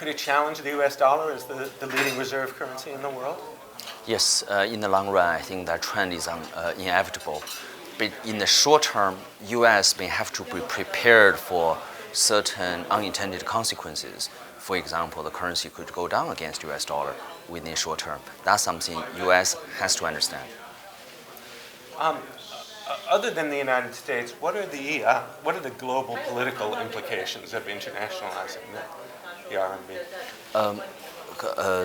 Could it challenge the U.S. dollar as the leading reserve currency in the world? Yes, in the long run, I think that trend is inevitable. But in the short term, U.S. may have to be prepared for certain unintended consequences. For example, the currency could go down against U.S. dollar within the short term. That's something U.S. has to understand. Other than the United States, what are the global political implications of internationalizing the RMB?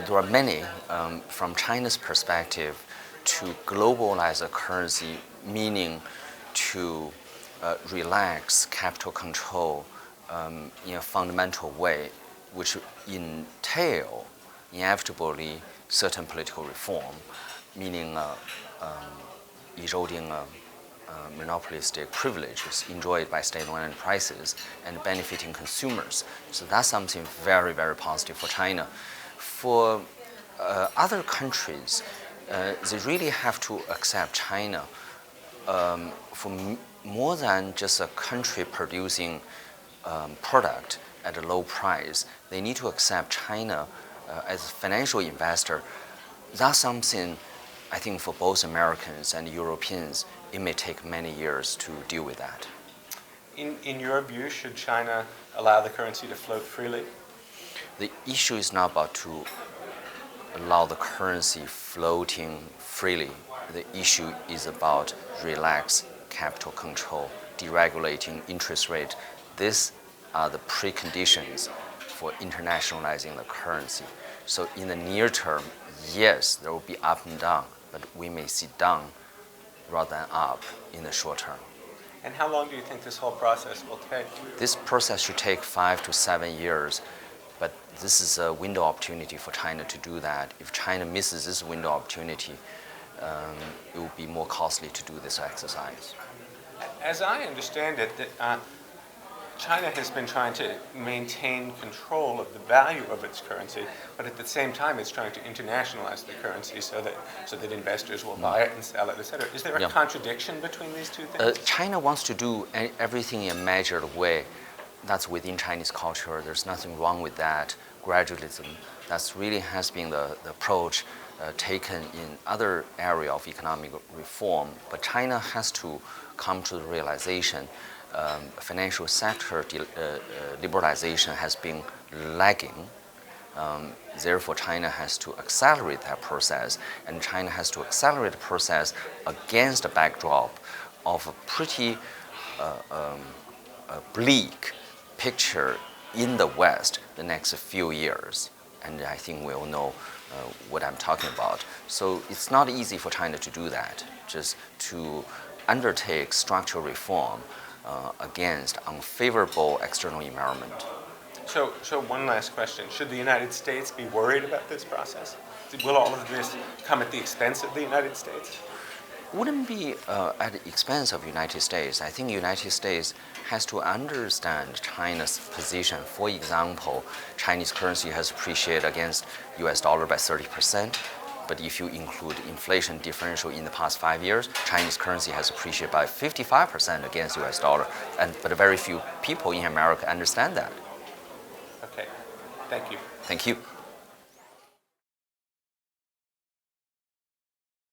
There are many. From China's perspective, to globalize a currency, meaning to relax capital control in a fundamental way, which entail inevitably certain political reform, meaning eroding monopolistic privileges enjoyed by state-owned enterprises and benefiting consumers. So that's something very, very positive for China. For other countries, they really have to accept China for more than just a country producing product at a low price. They need to accept China as a financial investor. That's something I think for both Americans and Europeans, it may take many years to deal with that. In your view, should China allow the currency to float freely? The issue is not about to allow the currency floating freely. The issue is about relax capital control, deregulating interest rate. These are the preconditions for internationalizing the currency. So in the near term, yes, there will be up and down, but we may see down rather than up in the short term. And how long do you think this whole process will take? This process should take 5 to 7 years, but this is a window opportunity for China to do that. If China misses this window opportunity, it will be more costly to do this exercise. As I understand it, China has been trying to maintain control of the value of its currency, but at the same time it's trying to internationalize the currency so that investors will buy it and sell it, etc. Is there a contradiction between these two things? China wants to do everything in a measured way. That's within Chinese culture. There's nothing wrong with that. Gradualism, that really has been the approach taken in other area of economic reform. But China has to come to the realization financial sector liberalization has been lagging. Therefore, China has to accelerate that process, and China has to accelerate the process against the backdrop of a pretty bleak picture in the West the next few years. And I think we all know what I'm talking about. So it's not easy for China to do that, just to undertake structural reform against unfavorable external environment. So one last question. Should the United States be worried about this process? Will all of this come at the expense of the United States? Wouldn't be at the expense of the United States. I think the United States has to understand China's position. For example, Chinese currency has appreciated against US dollar by 30%. But if you include inflation differential in the past 5 years, Chinese currency has appreciated by 55% against US dollar. But very few people in America understand that. Okay, thank you. Thank you.